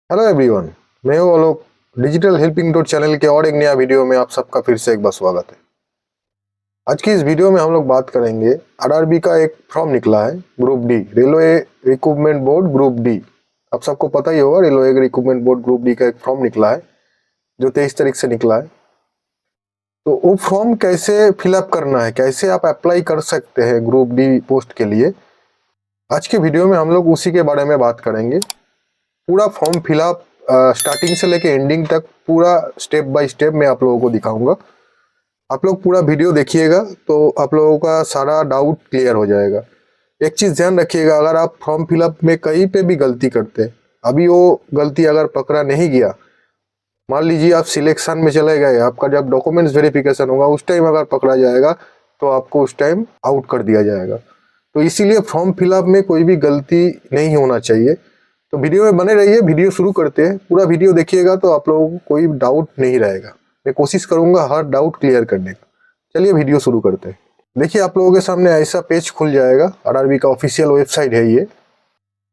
Hello everyone. मैं हूं आलोक। Digital helping dot channel के और एक नया वीडियो में आप सबका फिर से एक बार स्वागत है। आज की इस वीडियो में हम लोग बात करेंगे आरआरबी का एक फॉर्म निकला है, group D, railway recruitment board group D. आप सबको पता ही होगा, railway recruitment board group D का एक फॉर्म निकला है जो 23 तारीख से निकला है। तो वो फॉर्म कैसे फिलअप करना है, कैसे आप अप्लाई कर सकते हैं ग्रुप डी पोस्ट के लिए, आज के वीडियो में हम लोग उसी के बारे में बात करेंगे। पूरा फॉर्म फिलअप स्टार्टिंग से लेके एंडिंग तक पूरा स्टेप बाय स्टेप मैं आप लोगों को दिखाऊंगा। आप लोग पूरा वीडियो देखिएगा तो आप लोगों का सारा डाउट क्लियर हो जाएगा। एक चीज़ ध्यान रखिएगा, अगर आप फॉर्म फिलअप में कहीं पे भी गलती करते हैं, अभी वो गलती अगर पकड़ा नहीं गया, मान लीजिए आप सिलेक्शन में चले गए, आपका जब डॉक्यूमेंट्स वेरिफिकेशन होगा उस टाइम अगर पकड़ा जाएगा तो आपको उस टाइम आउट कर दिया जाएगा। तो इसीलिए फॉर्म फिलअप में कोई भी गलती नहीं होना चाहिए। तो वीडियो में बने रहिए, वीडियो शुरू करते हैं। पूरा वीडियो देखिएगा तो आप लोगों को कोई डाउट नहीं रहेगा। मैं कोशिश करूंगा हर डाउट क्लियर करने का। चलिए वीडियो शुरू करते हैं। देखिए, आप लोगों के सामने ऐसा पेज खुल जाएगा। आरआरबी का ऑफिशियल वेबसाइट है ये।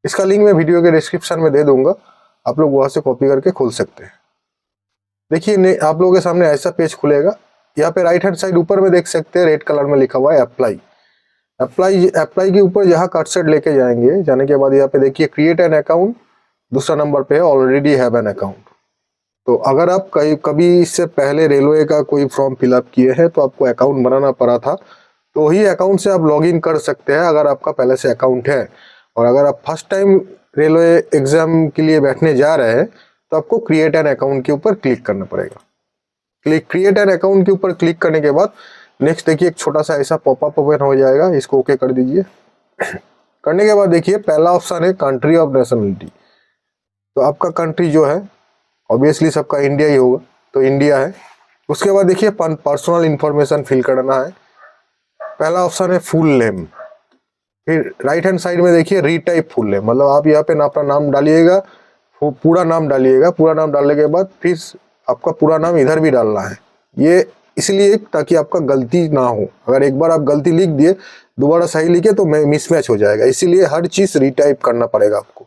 इसका लिंक मैं वीडियो के डिस्क्रिप्शन में दे दूंगा, आप लोग वहां से कॉपी करके खोल सकते हैं। देखिए, आप लोगों के सामने ऐसा पेज खुलेगा। यहाँ पे राइट हैंड साइड ऊपर में देख सकते हैं, रेड कलर में लिखा हुआ है अप्लाई। अप्लाई के ऊपर यहाँ कर्सर लेके जाएंगे, जाने के बाद यहाँ पे देखिए क्रिएट एन अकाउंट, दूसरा नंबर पे है ऑलरेडी हैव एन अकाउंट। तो अगर आप कभी इससे पहले रेलवे का कोई फॉर्म फिलअप किए हैं तो आपको अकाउंट बनाना पड़ा था, तो वही अकाउंट से आप लॉगिन कर सकते हैं अगर आपका पहले से अकाउंट है। और अगर आप फर्स्ट टाइम रेलवे एग्जाम के लिए बैठने जा रहे हैं तो आपको क्रिएट एन अकाउंट के ऊपर क्लिक करना पड़ेगा। क्रिएट एन अकाउंट के ऊपर क्लिक करने के बाद नेक्स्ट देखिए एक छोटा सा ऐसा पॉपअप ओपन हो जाएगा, इसको ओके कर दीजिए। करने के बाद देखिए पहला ऑप्शन है कंट्री ऑफ नेशनलिटी। तो आपका कंट्री जो है ऑब्वियसली सबका इंडिया ही होगा, तो इंडिया है। उसके बाद देखिए पर्सनल इंफॉर्मेशन फिल करना है। पहला ऑप्शन है फुल नेम। फिर राइट हैंड साइड में देखिए रीटाइप फुल नेम, मतलब आप यहाँ पे अपना नाम डालिएगा, पूरा नाम डालिएगा। पूरा नाम डालने के बाद फिर आपका पूरा नाम इधर भी डालना है। ये इसलिए ताकि आपका गलती ना हो। अगर एक बार आप गलती लिख दिए, दोबारा सही लिखे तो मिसमैच हो जाएगा, इसीलिए हर चीज रीटाइप करना पड़ेगा आपको।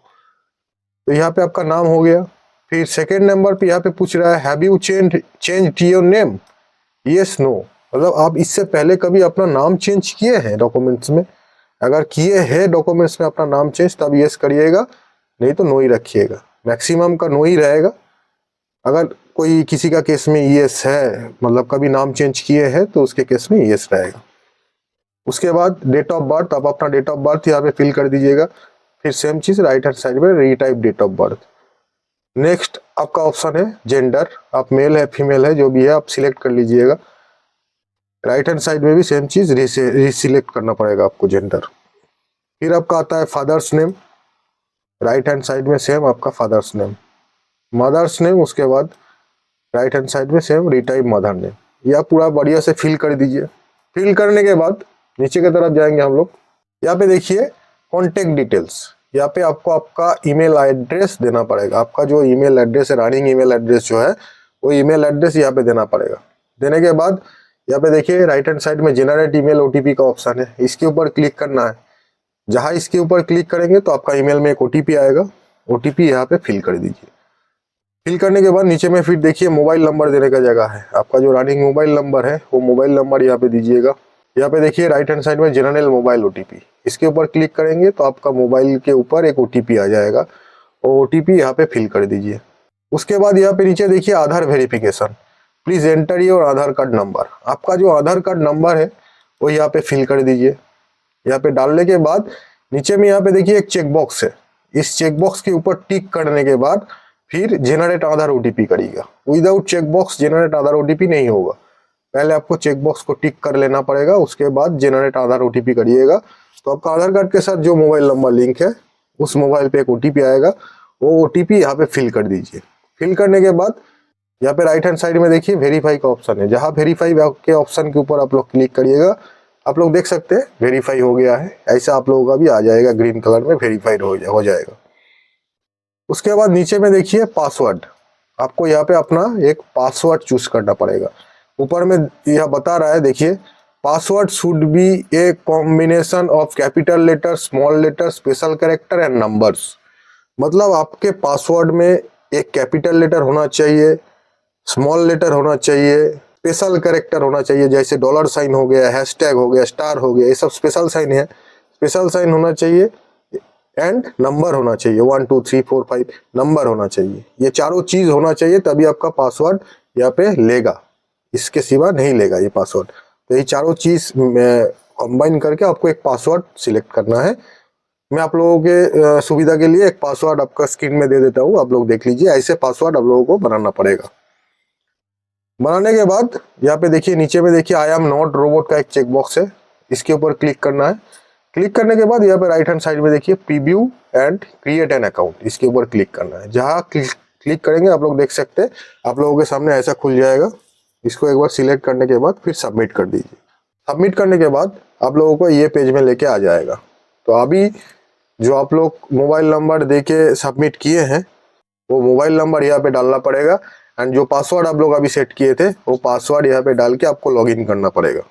तो यहाँ पे आपका नाम हो गया। फिर सेकेंड नंबर पे यहाँ पे पूछ रहा है have you change your name, yes no, मतलब आप इससे पहले कभी अपना नाम चेंज किए हैं डॉक्यूमेंट्स में। अगर किए हैं डॉक्यूमेंट्स में अपना नाम चेंज, तब यस करिएगा, नहीं तो नो ही रखिएगा। मैक्सिमम का नो ही रहेगा। अगर कोई किसी का केस में यस है, मतलब कभी नाम चेंज किए हैं, तो उसके केस में यस रहेगा। उसके बाद डेट ऑफ बर्थ, आप अपना डेट ऑफ बर्थ यहाँ पे फिल कर दीजिएगा। फिर सेम चीज राइट हैंड साइड में retype date of birth. Next आपका ऑप्शन है जेंडर, आप मेल है फीमेल है जो भी है आप सिलेक्ट कर लीजिएगा। राइट हैंड साइड में भी सेम चीज रिसिलेक्ट करना पड़ेगा आपको, जेंडर। फिर आपका आता है father's name, right hand side में सेम आपका फादर्स नेम, मदर्स नेम। उसके बाद राइट हैंड साइड में सेम रीटाइप मदर नेम। यह पूरा बढ़िया से फिल कर दीजिए। फिल करने के बाद नीचे की तरफ जाएंगे हम लोग। यहाँ पे देखिए कॉन्टेक्ट डिटेल्स, यहाँ पे आपको आपका ईमेल एड्रेस देना पड़ेगा। आपका जो ईमेल एड्रेस है, रनिंग ईमेल एड्रेस जो है, वो ईमेल एड्रेस यहाँ पे देना पड़ेगा। देने के बाद यहाँ पे देखिए राइट हैंड साइड में जनरेट ईमेल ओटीपी का ऑप्शन है, इसके ऊपर क्लिक करना है। जहाँ इसके ऊपर क्लिक करेंगे तो आपका ईमेल में एक ओटीपी आएगा, ओटीपी यहाँ पे फिल कर दीजिए। फिल करने के बाद नीचे में फिर देखिए मोबाइल नंबर देने का जगह है। आपका जो रनिंग मोबाइल नंबर है वो मोबाइल नंबर यहाँ पे दीजिएगा। यहाँ पे देखिए राइट हैंड साइड में जनरल मोबाइल ओटीपी, इसके ऊपर क्लिक करेंगे तो आपका मोबाइल के ऊपर एक ओटीपी आ जाएगा, और ओटीपी यहाँ पे फिल कर दीजिए। उसके बाद यहाँ पे नीचे देखिए Aadhaar verification, please enter your Aadhaar card number. आपका जो आधार कार्ड नंबर है वो यहाँ पे फिल कर दीजिए। यहाँ पे डालने के बाद नीचे में यहाँ पे देखिए एक चेक बॉक्स है, इस चेक बॉक्स के ऊपर टिक करने के बाद फिर जनरेट आधार ओटीपी करिएगा। विदाउट चेक बॉक्स जनरेट आधार ओटीपी नहीं होगा, पहले आपको चेक बॉक्स को टिक कर लेना पड़ेगा, उसके बाद जनरेट आधार ओटीपी करिएगा। तो आपका आधार कार्ड के साथ जो मोबाइल नंबर लिंक है उस मोबाइल पे एक ओटीपी आएगा, वो ओटीपी यहाँ पे फिल कर दीजिए। फिल करने के बाद यहाँ पे राइट हैंड साइड में देखिए वेरीफाई का ऑप्शन है, जहाँ वेरीफाई के ऑप्शन के ऊपर आप लोग क्लिक करिएगा। आप लोग देख सकते हैं वेरीफाई हो गया है, ऐसा आप लोगों का भी आ जाएगा, ग्रीन कलर में वेरीफाइड हो जाएगा। उसके बाद नीचे में देखिए पासवर्ड, आपको यहाँ पे अपना एक पासवर्ड चूज करना पड़ेगा। ऊपर में यह बता रहा है देखिए, password should be a combination of capital letter, small letter, special character and numbers. मतलब आपके पासवर्ड में एक कैपिटल लेटर होना चाहिए, स्मॉल लेटर होना चाहिए, स्पेशल कैरेक्टर होना चाहिए, जैसे डॉलर साइन हो गया, हैशटैग हो गया, स्टार हो गया, ये सब स्पेशल साइन है, स्पेशल साइन होना चाहिए, एंड नंबर होना चाहिए, 1 2 3 4 5 नंबर होना चाहिए। ये चारों चीज होना चाहिए, तभी आपका पासवर्ड यहाँ पे लेगा, इसके सिवा नहीं लेगा ये पासवर्ड। तो ये चारों चीज कंबाइन करके आपको एक पासवर्ड सिलेक्ट करना है। मैं आप लोगों के सुविधा के लिए एक पासवर्ड आपका स्क्रीन में दे देता हूँ, आप लोग देख लीजिए। ऐसे पासवर्ड आप लोगों को बनाना पड़ेगा। बनाने के बाद यहाँ पे देखिए, नीचे में देखिए आई एम नॉट रोबोट का एक चेक बॉक्स है, इसके ऊपर क्लिक करना है। क्लिक करने के बाद यहाँ पे राइट हैंड साइड में देखिए preview and create an account, इसके ऊपर क्लिक करना है। जहाँ क्लिक करेंगे आप लोग देख सकते हैं, आप लोगों के सामने ऐसा खुल जाएगा। इसको एक बार सिलेक्ट करने के बाद फिर सबमिट कर दीजिए। सबमिट करने के बाद आप लोगों को ये पेज में लेके आ जाएगा। तो अभी जो आप लोग मोबाइल नंबर दे के सबमिट किए हैं, वो मोबाइल नंबर यहाँ पे डालना पड़ेगा, एंड जो पासवर्ड आप लोग अभी सेट किए थे वो पासवर्ड यहाँ पे डाल के आपको लॉगिन करना पड़ेगा।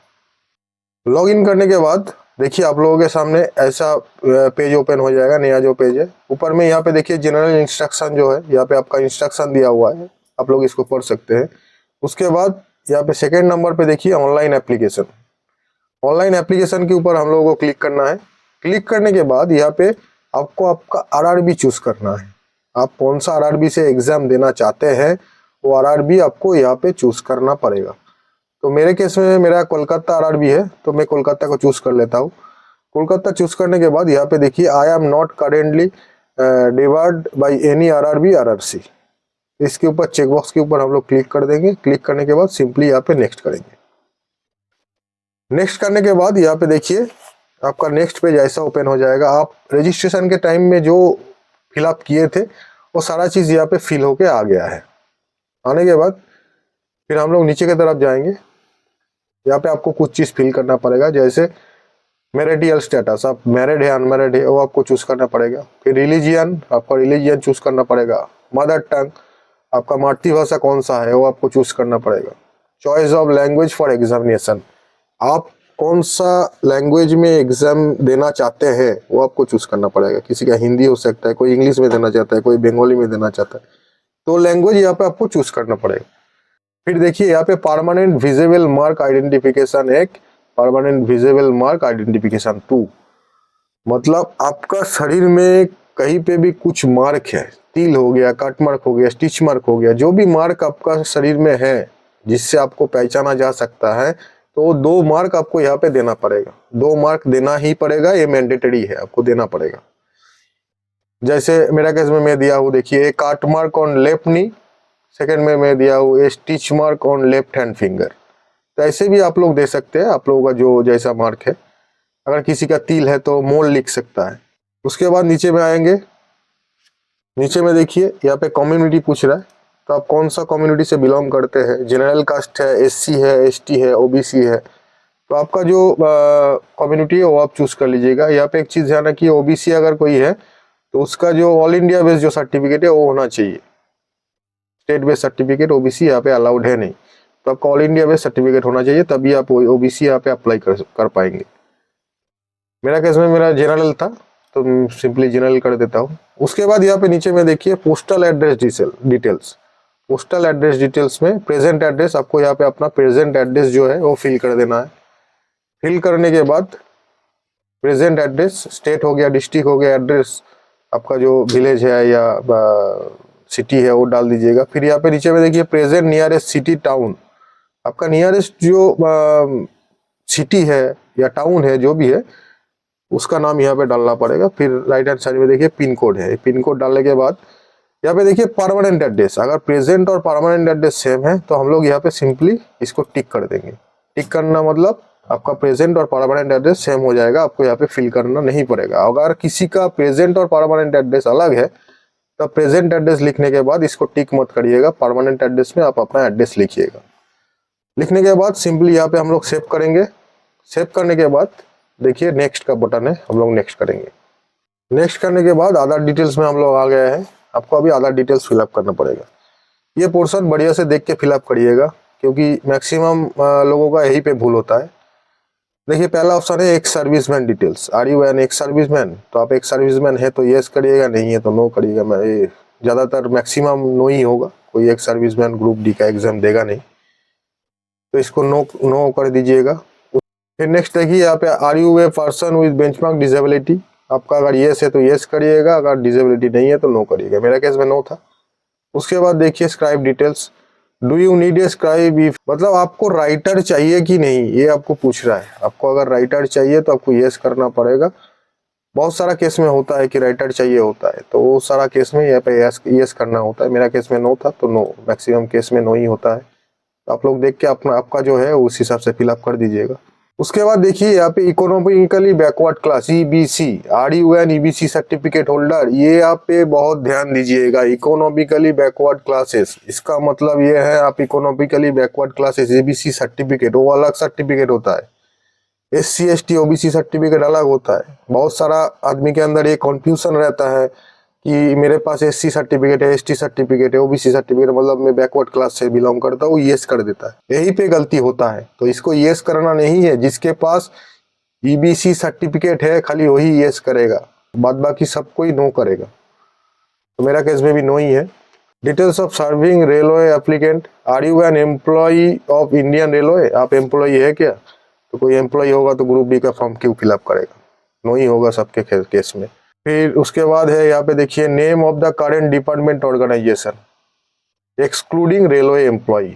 लॉगिन करने के बाद देखिए आप लोगों के सामने ऐसा पेज ओपन हो जाएगा, नया जो पेज है। ऊपर में यहाँ पे देखिए जनरल इंस्ट्रक्शन जो है, यहाँ पे आपका इंस्ट्रक्शन दिया हुआ है, आप लोग इसको पढ़ सकते हैं। उसके बाद यहाँ पे सेकेंड नंबर पे देखिए ऑनलाइन एप्लीकेशन। ऑनलाइन एप्लीकेशन के ऊपर हम लोगों को क्लिक करना है। क्लिक करने के बाद यहाँ पे आपको आपका आरआरबी चूज करना है। आप कौन सा आरआरबी से एग्जाम देना चाहते हैं वो आरआरबी आपको यहाँ पे चूज करना पड़ेगा। तो मेरे केस में मेरा कोलकाता आरआरबी है, तो मैं कोलकाता को चूज कर लेता हूँ। कोलकाता चूज करने के बाद यहाँ पे देखिए I am not currently debarred by any RRB RRC, इसके ऊपर चेकबॉक्स के ऊपर हम लोग क्लिक कर देंगे। क्लिक करने के बाद सिंपली यहाँ पे नेक्स्ट करेंगे। नेक्स्ट करने के बाद यहाँ पे देखिए आपका नेक्स्ट पेज ऐसा ओपन हो जाएगा। आप रजिस्ट्रेशन के टाइम में जो फिलअप किए थे वो सारा चीज यहाँ पे फिल होके आ गया है। आने के बाद फिर हम लोग नीचे की तरफ जाएंगे। यहाँ पे आपको कुछ चीज फिल करना पड़ेगा, जैसे मैरिटल स्टेटस, आप मैरिड है अनमैरिड है वो आपको चूज करना पड़ेगा। फिर रिलीजियन, आपका रिलीजियन चूज करना पड़ेगा। मदर टंग, आपका मातृभाषा कौन सा है वो आपको चूज करना पड़ेगा। Choice of language for examination, आप कौन सा लैंग्वेज में एग्जाम देना चाहते हैं वो आपको चूज करना पड़ेगा। किसी का हिंदी हो सकता है, कोई इंग्लिश में देना चाहता है, कोई बंगाली में देना चाहता है, तो लैंग्वेज यहाँ पे आपको चूज करना पड़ेगा। फिर देखिए यहाँ पे permanent visible mark identification 1, permanent visible mark identification 2, मतलब आपका शरीर में कहीं पे भी कुछ मार्क है, तिल हो गया, कट मार्क हो गया, स्टिच मार्क हो गया, जो भी मार्क आपका शरीर में है जिससे आपको पहचाना जा सकता है, तो 2 मार्क आपको यहाँ पे देना पड़ेगा। 2 मार्क देना ही पड़ेगा, ये मैंडेटरी है, आपको देना पड़ेगा। जैसे मेरा केस में मैं दिया हूँ, देखिए एक काट mark on left knee, second में मैं दिया हूँ ए stitch mark on left hand finger. तो ऐसे भी आप लोग दे सकते हैं, आप लोगों का जो जैसा मार्क है। अगर किसी का तिल है तो मोल लिख सकता है। उसके बाद नीचे में आएंगे, नीचे में देखिए यहाँ पे कम्युनिटी पूछ रहा है, तो आप कौन सा कम्युनिटी से बिलोंग करते हैं। जनरल कास्ट है, एससी है, एसटी है, ओबीसी है, तो आपका जो कम्युनिटी है वो आप चूज कर लीजिएगा। यहाँ पे एक चीज ध्यान रखिए, ओबीसी अगर कोई है तो उसका जो ऑल इंडिया बेस्ड जो सर्टिफिकेट है वो होना चाहिए। स्टेट बेस्ड सर्टिफिकेट ओबीसी यहाँ पे अलाउड है नहीं, तो आपका ऑल इंडिया बेस्ड सर्टिफिकेट होना चाहिए, तभी आप ओबीसी यहाँ पे अप्लाई कर पाएंगे। मेरा केस में मेरा जनरल था तो सिंपली जनरल कर देता हूँ। उसके बाद यहाँ पे नीचे में देखिए postal address details. Postal address details में प्रेजेंट एड्रेस, आपको यहाँ पे अपना प्रेजेंट एड्रेस जो है वो फिल कर देना है। फिल करने के बाद प्रेजेंट एड्रेस, स्टेट हो गया, डिस्ट्रिक्ट हो गया, एड्रेस आपका जो विलेज है या सिटी है वो डाल दीजिएगा। फिर यहाँ पे नीचे में देखिए प्रेजेंट नियरेस्ट सिटी टाउन, आपका नियरेस्ट जो सिटी है या टाउन है जो भी है उसका नाम यहाँ पे डालना पड़ेगा। फिर राइट हैंड साइड में देखिए पिन कोड है, पिन कोड डालने के बाद यहाँ पे देखिए परमानेंट एड्रेस, अगर प्रेजेंट और परमानेंट एड्रेस सेम है तो हम लोग यहाँ पे सिंपली इसको टिक कर देंगे। टिक करना मतलब आपका प्रेजेंट और परमानेंट एड्रेस सेम हो जाएगा, आपको यहाँ पे फिल करना नहीं पड़ेगा। अगर किसी का प्रेजेंट और परमानेंट एड्रेस अलग है तो प्रेजेंट एड्रेस लिखने के बाद इसको टिक मत करिएगा, परमानेंट एड्रेस में आप अपना एड्रेस लिखिएगा। लिखने के बाद सिंपली यहाँ पे हम लोग सेव करेंगे। सेव करने के बाद देखिए नेक्स्ट का बटन है, हम लोग नेक्स्ट करेंगे। नेक्स्ट करने के बाद आधार डिटेल्स में हम लोग आ गए हैं। आपको अभी आधार डिटेल्स फिलअप करना पड़ेगा। ये पोर्शन बढ़िया से देख के फिलअप करिएगा, क्योंकि मैक्सिमम लोगों का यही पे भूल होता है। देखिए पहला ऑप्शन है ex serviceman details, are you an ex serviceman, तो आप एक सर्विसमैन है तो येस करिएगा, नहीं है तो नो करिएगा। मैं ज़्यादातर मैक्सिमम नो ही होगा, कोई एक सर्विसमैन ग्रुप डी का एग्जाम देगा नहीं, तो इसको नो नो कर दीजिएगा। फिर नेक्स्ट देखिए यहाँ पे are you a person with benchmark disability, आपका अगर येस है तो येस करिएगा, अगर डिसेबिलिटी नहीं है तो नो करिएगा। मेरा केस में नो था। उसके बाद देखिए scribe details, do you need a scribe if, मतलब आपको राइटर चाहिए कि नहीं ये आपको पूछ रहा है। आपको अगर राइटर चाहिए तो आपको येस करना पड़ेगा। बहुत सारा केस में होता है कि राइटर चाहिए होता है, तो वो सारा केस में यहाँ पे येस करना होता है। मेरा केस में नो था तो नो, मैक्सिमम केस में नो ही होता है। तो आप लोग देख के अपना आपका जो है उस हिसाब से फिलअप कर दीजिएगा। उसके बाद देखिए यहाँ पे economically backward class EBC, RUN EBC certificate holder, ये आप पे बहुत ध्यान दीजिएगा। इकोनॉमिकली बैकवर्ड क्लासेस, इसका मतलब ये है आप economically backward classes EBC certificate, वो अलग सर्टिफिकेट होता है। SC ST OBC सर्टिफिकेट अलग होता है। बहुत सारा आदमी के अंदर ये कंफ्यूजन रहता है कि मेरे पास SC सर्टिफिकेट है, ST सर्टिफिकेट है, OBC सर्टिफिकेट, मतलब मैं बैकवर्ड क्लास से बिलोंग करता हूँ, येस कर देता है। यही पे गलती होता है, तो इसको येस करना नहीं है। जिसके पास EBC सर्टिफिकेट है खाली वही येस करेगा, बाद बाकी सब कोई नो करेगा। तो मेरा केस में भी नो ही है। Details of serving railway applicant, are you an employee of Indian railway, आप एम्प्लॉई है क्या? तो कोई एम्प्लॉई होगा तो ग्रुप डी का फॉर्म क्यों फिलअप करेगा? नो ही होगा सबके केस में। फिर उसके बाद है यहाँ पे देखिए name of the current department organisation excluding railway employee,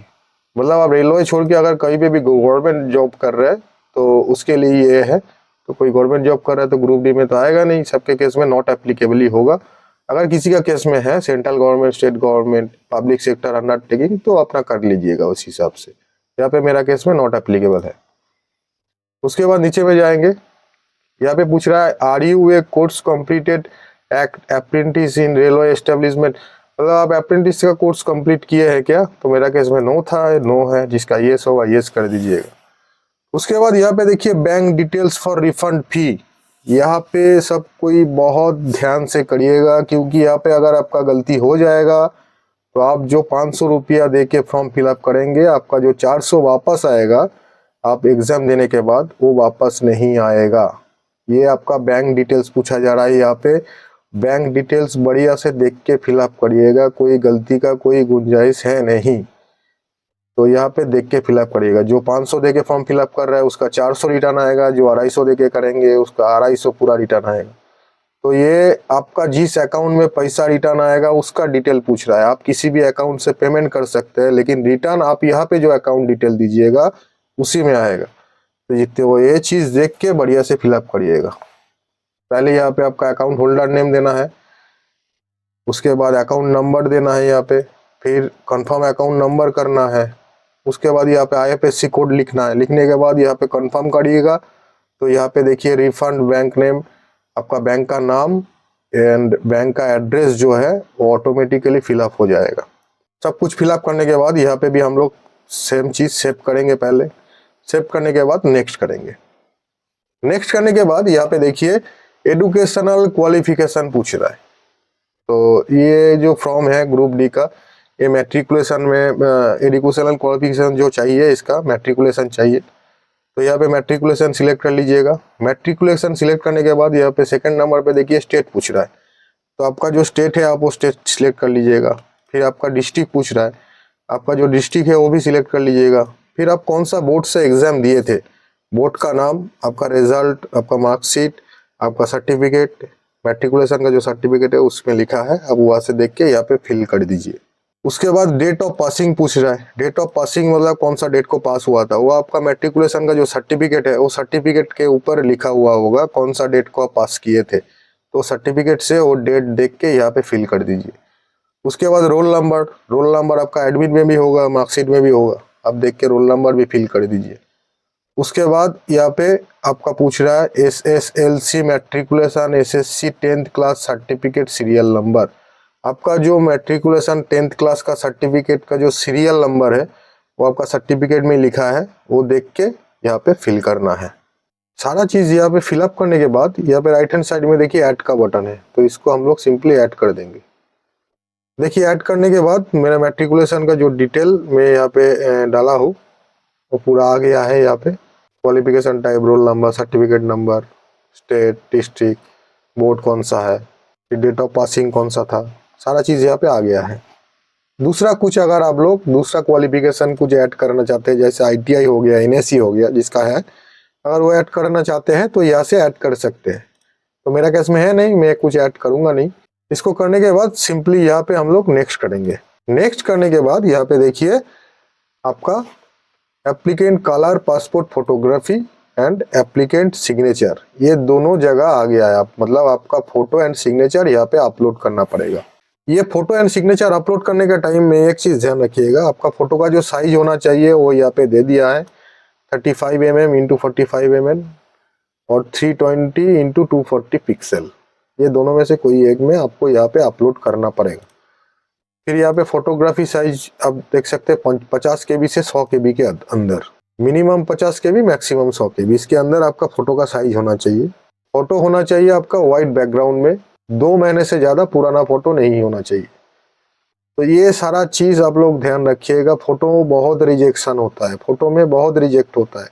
मतलब आप रेलवे छोड़ के अगर कहीं पे भी गवर्नमेंट जॉब कर रहे हैं तो उसके लिए ये है। तो कोई गवर्नमेंट जॉब कर रहा है तो ग्रुप डी में तो आएगा नहीं, सबके केस में नॉट एप्लीकेबल ही होगा। अगर किसी का केस में है central government, state government, public sector undertaking, तो अपना कर लीजिएगा उस हिसाब से। यहाँ पे मेरा केस में नॉट एप्लीकेबल है। उसके बाद नीचे में जाएंगे, यहाँ पे पूछ रहा है are you a course completed apprentice in railway establishment, मतलब आप अप्रेंटिस का कोर्स कंप्लीट किए हैं क्या? तो मेरा केस में नो था, नो है। जिसका येस होगा येस कर दीजिएगा। उसके बाद यहाँ पे देखिए बैंक डिटेल्स फॉर रिफंड फी, यहाँ पे सब कोई बहुत ध्यान से करिएगा, क्योंकि यहाँ पे अगर आपका गलती हो जाएगा तो आप जो 500 रुपया दे के फॉर्म फिलअप करेंगे, आपका जो 400 वापस आएगा आप एग्जाम देने के बाद, वो वापस नहीं आएगा। ये आपका बैंक डिटेल्स पूछा जा रहा है यहाँ पे। बैंक डिटेल्स बढ़िया से देख के फिलअप करिएगा, कोई गलती का कोई गुंजाइश है नहीं। तो यहाँ पे देख के फिलअप करिएगा। जो 500 दे के फॉर्म फिलअप कर रहा है उसका 400 रिटर्न आएगा, जो 250 दे के करेंगे उसका 250 पूरा रिटर्न आएगा। तो ये आपका जिस अकाउंट में पैसा रिटर्न आएगा उसका डिटेल पूछ रहा है। आप किसी भी अकाउंट से पेमेंट कर सकते हैं, लेकिन रिटर्न आप यहाँ पे जो अकाउंट डिटेल दीजिएगा उसी में आएगा। तो जितने वो ये चीज़ देख के बढ़िया से फिलअप करिएगा। पहले यहाँ पे आपका अकाउंट होल्डर नेम देना है, उसके बाद अकाउंट नंबर देना है यहाँ पे, फिर कंफर्म अकाउंट नंबर करना है, उसके बाद यहाँ पे IFSC कोड लिखना है। लिखने के बाद यहाँ पे कंफर्म करिएगा। तो यहाँ पे देखिए रिफंड बैंक नेम, आपका बैंक का नाम एंड बैंक का एड्रेस जो है वो ऑटोमेटिकली फिलअप हो जाएगा। सब कुछ फिलअप करने के बाद यहाँ पे भी हम लोग सेम चीज़ सेव करेंगे। पहले सेव करने के बाद नेक्स्ट करेंगे। नेक्स्ट करने के बाद यहाँ पे देखिए एडुकेशनल क्वालिफिकेशन पूछ रहा है। तो ये जो फॉर्म है ग्रुप डी का, ये मैट्रिकुलेशन में एडुकेशनल क्वालिफिकेशन जो चाहिए, इसका मैट्रिकुलेशन चाहिए। तो यहाँ पे मैट्रिकुलेशन सिलेक्ट कर लीजिएगा। मैट्रिकुलेशन सिलेक्ट करने के बाद यहाँ पे सेकंड नंबर पे देखिए स्टेट पूछ रहा है। तो आपका जो स्टेट है आप वो स्टेट सिलेक्ट कर लीजिएगा। फिर आपका डिस्ट्रिक्ट पूछ रहा है, आपका जो डिस्ट्रिक्ट है वो भी सिलेक्ट कर लीजिएगा। फिर आप कौन सा बोर्ड से एग्जाम दिए थे, बोर्ड का नाम, आपका रिजल्ट, आपका मार्कशीट, आपका सर्टिफिकेट, मैट्रिकुलेशन का जो सर्टिफिकेट है उसमें लिखा है, आप वहाँ से देख के यहाँ पे फिल कर दीजिए। उसके बाद डेट ऑफ पासिंग पूछ रहा है। डेट ऑफ पासिंग मतलब कौन सा डेट को पास हुआ था, वो आपका मैट्रिकुलेशन का जो सर्टिफिकेट है वो सर्टिफिकेट के ऊपर लिखा हुआ होगा कौन सा डेट को आप पास किए थे। तो सर्टिफिकेट से वो डेट देख के यहाँ पे फिल कर दीजिए। उसके बाद रोल नंबर, रोल नंबर आपका एडमिट में भी होगा, मार्कशीट में भी होगा, आप देख के रोल नंबर भी फिल कर दीजिए। उसके बाद यहाँ पे आपका पूछ रहा है SSLC matriculation SSC 10th class certificate serial number. आपका जो मैट्रिकुलेशन 10th क्लास का सर्टिफिकेट का जो सीरियल नंबर है वो आपका सर्टिफिकेट में लिखा है, वो देख के यहाँ पे फिल करना है। सारा चीज़ यहाँ पे फिलअप करने के बाद यहाँ पे राइट हैंड साइड में देखिए ऐड का बटन है, तो इसको हम लोग सिंपली ऐड कर देंगे। देखिए ऐड करने के बाद मेरा मैट्रिकुलेशन का जो डिटेल मैं यहाँ पे डाला हूँ वो पूरा आ गया है। यहाँ पे qualification type, roll number, certificate number, state, district, board कौन सा है, डेट ऑफ पासिंग कौन सा था, सारा चीज़ यहाँ पे आ गया है। दूसरा कुछ अगर आप लोग दूसरा क्वालिफिकेशन कुछ ऐड करना चाहते हैं, जैसे ITI हो गया, NSC हो गया जिसका है, अगर वो ऐड करना चाहते हैं तो यहाँ से ऐड कर सकते हैं। तो मेरा केस में है नहीं, मैं कुछ ऐड करूँगा नहीं। इसको करने के बाद सिंपली यहाँ पे हम लोग नेक्स्ट करेंगे। नेक्स्ट करने के बाद यहाँ पे देखिए आपका applicant colour, passport photography and applicant signature, ये दोनों जगह आ गया है। मतलब आपका फोटो एंड सिग्नेचर यहाँ पे अपलोड करना पड़ेगा। ये फोटो एंड सिग्नेचर अपलोड करने के टाइम में एक चीज़ ध्यान रखिएगा, आपका फोटो का जो साइज होना चाहिए वो यहाँ पे दे दिया है 35 mm इंटू 45 mm और 320 इंटू 240 पिक्सल। ये दोनों में से कोई एक में आपको यहाँ पे अपलोड करना पड़ेगा। फिर यहाँ पे फोटोग्राफी साइज आप देख सकते हैं 50 KB से 100 KB के अंदर, मिनिमम 50 KB, मैक्सिमम 100 KB, इसके अंदर आपका फोटो का साइज होना चाहिए। फोटो होना चाहिए आपका वाइट बैकग्राउंड में, 2 महीने से ज़्यादा पुराना फोटो नहीं होना चाहिए। तो ये सारा चीज़ आप लोग ध्यान रखिएगा। फोटो बहुत रिजेक्शन होता है, फोटो में बहुत रिजेक्ट होता है।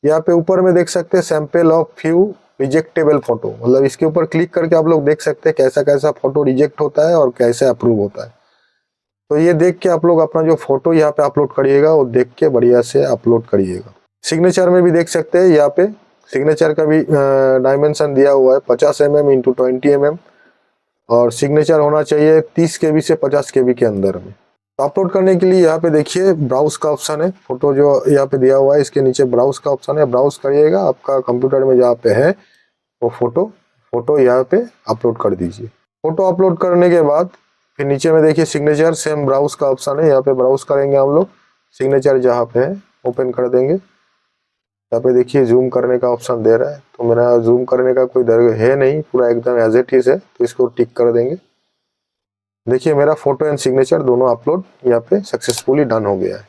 यहाँ पे ऊपर में देख सकते हैं सैंपल ऑफ फ्यू रिजेक्टेबल फोटो, मतलब इसके ऊपर क्लिक करके आप लोग देख सकते हैं कैसा कैसा फोटो रिजेक्ट होता है और कैसे अप्रूव होता है। तो ये देख के आप लोग अपना जो फोटो यहाँ पे अपलोड करिएगा वो देख के बढ़िया से अपलोड करिएगा। सिग्नेचर में भी देख सकते हैं, यहाँ पे सिग्नेचर का भी डायमेंशन दिया हुआ है 50 mm इंटू 20 mm और सिग्नेचर होना चाहिए 30 KB से 50 KB के अंदर में। तो अपलोड करने के लिए यहाँ पे देखिए ब्राउज का ऑप्शन है, फोटो जो यहाँ पे दिया हुआ है इसके नीचे ब्राउज का ऑप्शन है, ब्राउज करिएगा। आपका कंप्यूटर में जहाँ पे है वो फोटो यहाँ पे अपलोड कर दीजिए। फोटो अपलोड करने के बाद फिर नीचे में देखिए सिग्नेचर, सेम ब्राउज का ऑप्शन है, यहाँ पे ब्राउज करेंगे हम लोग। सिग्नेचर जहाँ पे है ओपन कर देंगे। यहाँ पे देखिए जूम करने का ऑप्शन दे रहा है, तो मेरा जूम करने का कोई दर है नहीं, पूरा एकदम एज इट इज है, तो इसको टिक कर देंगे। देखिए मेरा फोटो एंड सिग्नेचर दोनों अपलोड यहाँ पे सक्सेसफुली डन हो गया है।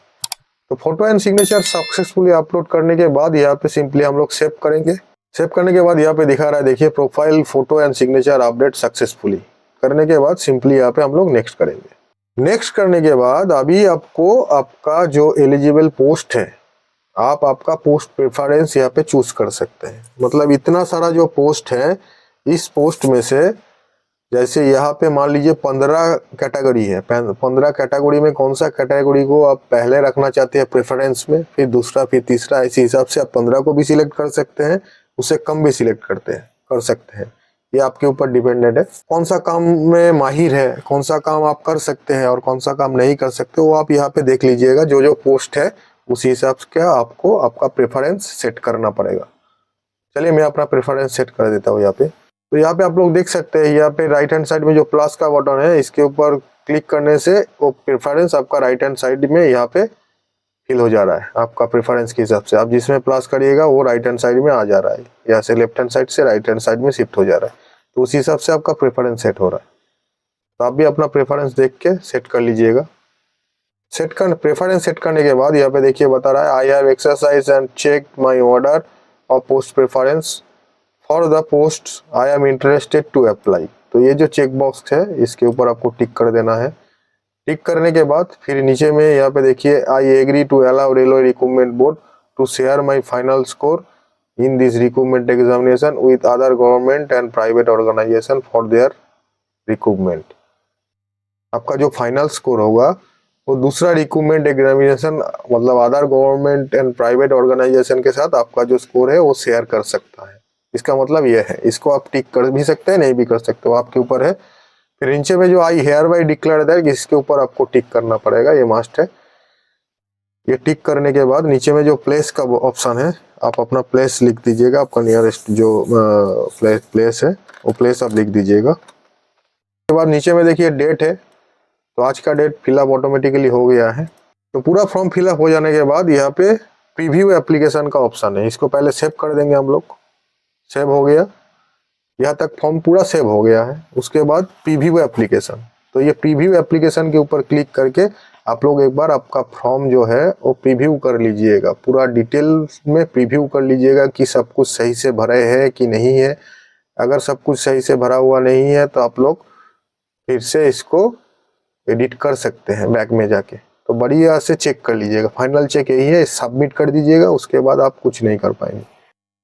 तो photo and signature successfully upload करने के बाद यहाँ पे सिंपली हम लोग सेव करेंगे। सेव करने के बाद यहाँ पे दिखा रहा है देखिए profile photo and signature update successfully. करने के बाद सिंपली यहाँ पे हम लोग नेक्स्ट करेंगे। नेक्स्ट करने के बाद अभी आपको आपका जो एलिजिबल पोस्ट है, आप आपका पोस्ट प्रेफरेंस यहाँ पे चूज कर सकते हैं। मतलब इतना सारा जो पोस्ट है, इस पोस्ट में से जैसे यहाँ पे मान लीजिए 15 कैटेगरी है, 15 कैटेगरी में कौन सा कैटेगरी को आप पहले रखना चाहते हैं प्रेफरेंस में, फिर दूसरा, फिर तीसरा, इसी हिसाब से आप 15 को भी सिलेक्ट कर सकते हैं, उससे कम भी सिलेक्ट कर सकते हैं। ये आपके ऊपर डिपेंडेंट है, कौन सा काम में माहिर है, कौन सा काम आप कर सकते हैं और कौन सा काम नहीं कर सकते, वो आप यहाँ पे देख लीजिएगा। जो जो पोस्ट है उसी हिसाब से आपको आपका प्रेफरेंस सेट करना पड़ेगा। चलिए मैं अपना प्रेफरेंस सेट कर देता हूँ यहाँ पे। तो यहाँ पे आप लोग देख सकते हैं, यहाँ पे राइट हैंड साइड में जो प्लस का बटन है इसके ऊपर क्लिक करने से वो प्रेफरेंस आपका राइट हैंड साइड में यहाँ पे फिल हो जा रहा है। आपका प्रेफरेंस के हिसाब से आप जिसमें प्लस करिएगा वो राइट हैंड साइड में आ जा रहा है, यहाँ से लेफ्ट हैंड साइड से राइट हैंड साइड में शिफ्ट हो जा रहा है। तो उसी हिसाब से आपका प्रेफरेंस सेट हो रहा है। तो आप भी अपना प्रेफरेंस देख के सेट कर लीजिएगा। प्रेफरेंस सेट करने के बाद यहाँ पे देखिए बता रहा है I have exercise and check my order और post preference for the post I am interested to apply. तो ये जो चेक बॉक्स है इसके ऊपर आपको टिक कर देना है। टिक करने के बाद फिर नीचे में यहाँ पे देखिए I agree to allow railway recruitment board to share my final score in this recruitment examination with other government and private organisation for their recruitment. आपका जो फाइनल स्कोर होगा वो दूसरा रिक्रूटमेंट एग्जामिनेशन मतलब other government and private organisation के साथ आपका जो स्कोर है वो शेयर कर सकता है। इसका मतलब ये है, इसको आप टिक कर भी सकते हैं, नहीं भी कर सकते, वो आपके ऊपर है। फिर नीचे में जो आई हेयर बाई डिक्लेयर दैट, इसके ऊपर आपको टिक करना पड़ेगा, ये मस्ट है। ये टिक करने के बाद नीचे में जो प्लेस का ऑप्शन है, आप अपना प्लेस लिख दीजिएगा। आपका नियरेस्ट जो प्लेस है वो प्लेस आप लिख दीजिएगा। उसके बाद नीचे में देखिए डेट है, तो आज का डेट फिलअप ऑटोमेटिकली हो गया है। तो पूरा फॉर्म फिलअप हो जाने के बाद यहाँ पे प्रीव्यू एप्लीकेशन का ऑप्शन है, इसको पहले सेव कर देंगे हम लोग। सेव हो गया, यहाँ तक फॉर्म पूरा सेव हो गया है। उसके बाद प्रीव्यू एप्लीकेशन, तो ये प्रीव्यू एप्लीकेशन के ऊपर क्लिक करके आप लोग एक बार आपका फॉर्म जो है वो प्रीव्यू कर लीजिएगा, पूरा डिटेल में प्रीव्यू कर लीजिएगा कि सब कुछ सही से भरे है कि नहीं है। अगर सब कुछ सही से भरा हुआ नहीं है तो आप लोग फिर से इसको एडिट कर सकते हैं बैक में जाके। तो बढ़िया से चेक कर लीजिएगा, फाइनल चेक यही है, सबमिट कर दीजिएगा। उसके बाद आप कुछ नहीं कर पाएंगे।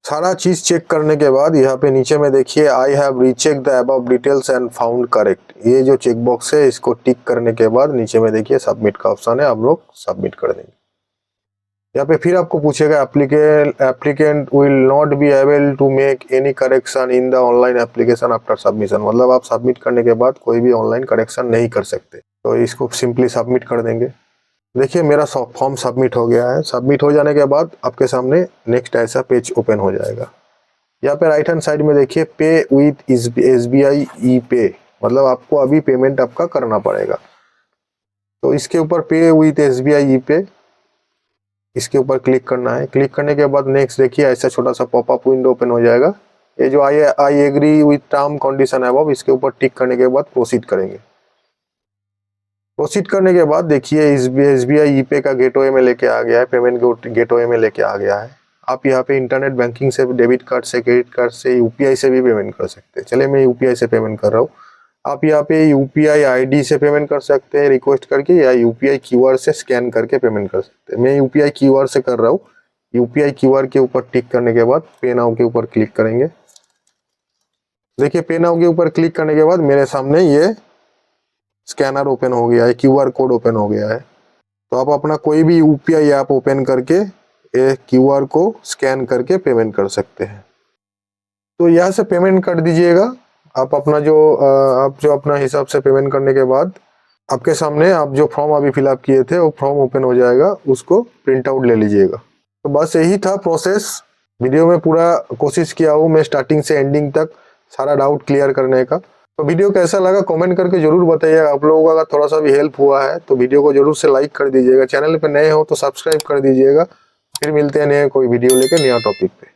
सारा चीज चेक करने के बाद यहाँ पे नीचे में देखिए I have recheck the above details and found correct, ये जो चेक बॉक्स है इसको टिक करने के बाद नीचे में देखिए सबमिट का ऑप्शन है, हम लोग सबमिट कर देंगे। यहाँ पे फिर आपको पूछेगा applicant will not be able to make any correction in the online application after submission, मतलब आप सबमिट करने के बाद कोई भी ऑनलाइन करेक्शन नहीं कर सकते। तो इसको सिंपली सबमिट कर देंगे। देखिए मेरा फॉर्म सबमिट हो गया है। सबमिट हो जाने के बाद आपके सामने नेक्स्ट ऐसा पेज ओपन हो जाएगा। यहाँ पे राइट हैंड साइड में देखिए पे विथ SBI ई पे, मतलब आपको अभी पेमेंट आपका करना पड़ेगा। तो इसके ऊपर पे विथ SBI ई पे, इसके ऊपर क्लिक करना है। क्लिक करने के बाद नेक्स्ट देखिए ऐसा छोटा सा पॉपअप विंडो ओपन हो जाएगा। ये जो I agree with term condition above, इसके ऊपर टिक करने के बाद प्रोसीड करेंगे। प्रोसीड करने के बाद देखिए SBI ई पे का गेटवे में लेके आ गया है, पेमेंट गेटवे में लेके आ गया है। आप यहाँ पे इंटरनेट बैंकिंग से, डेबिट कार्ड से, क्रेडिट कार्ड से, UPI से भी पेमेंट कर सकते हैं। चलिए मैं UPI से पेमेंट कर रहा हूँ। आप यहाँ पे UPI ID से पेमेंट कर सकते हैं रिक्वेस्ट करके, या UPI QR से स्कैन करके पेमेंट कर सकते हैं। मैं UPI QR से कर रहा हूँ। UPI QR के ऊपर टिक करने के बाद पे नाउ के ऊपर क्लिक करेंगे। देखिए पे नाउ के ऊपर क्लिक करने के बाद मेरे सामने ये स्कैनर ओपन हो गया है, QR कोड ओपन हो गया है। तो आप अपना कोई भी UPI ऐप ओपन करके ये QR को स्कैन करके पेमेंट कर सकते हैं। तो यहाँ से पेमेंट कर दीजिएगा। आप अपना जो अपना हिसाब से पेमेंट करने के बाद आपके सामने आप जो फॉर्म अभी फिलअप किए थे वो फॉर्म ओपन हो जाएगा, उसको प्रिंट आउट ले लीजिएगा। तो बस यही था प्रोसेस। वीडियो में पूरा कोशिश किया हूँ मैं स्टार्टिंग से एंडिंग तक सारा डाउट क्लियर करने का। तो वीडियो कैसा लगा कमेंट करके जरूर बताइएगा। आप लोगों का अगर थोड़ा सा भी हेल्प हुआ है तो वीडियो को जरूर से लाइक कर दीजिएगा। चैनल पे नए हो तो सब्सक्राइब कर दीजिएगा। फिर मिलते हैं नए कोई वीडियो लेके नया टॉपिक पे।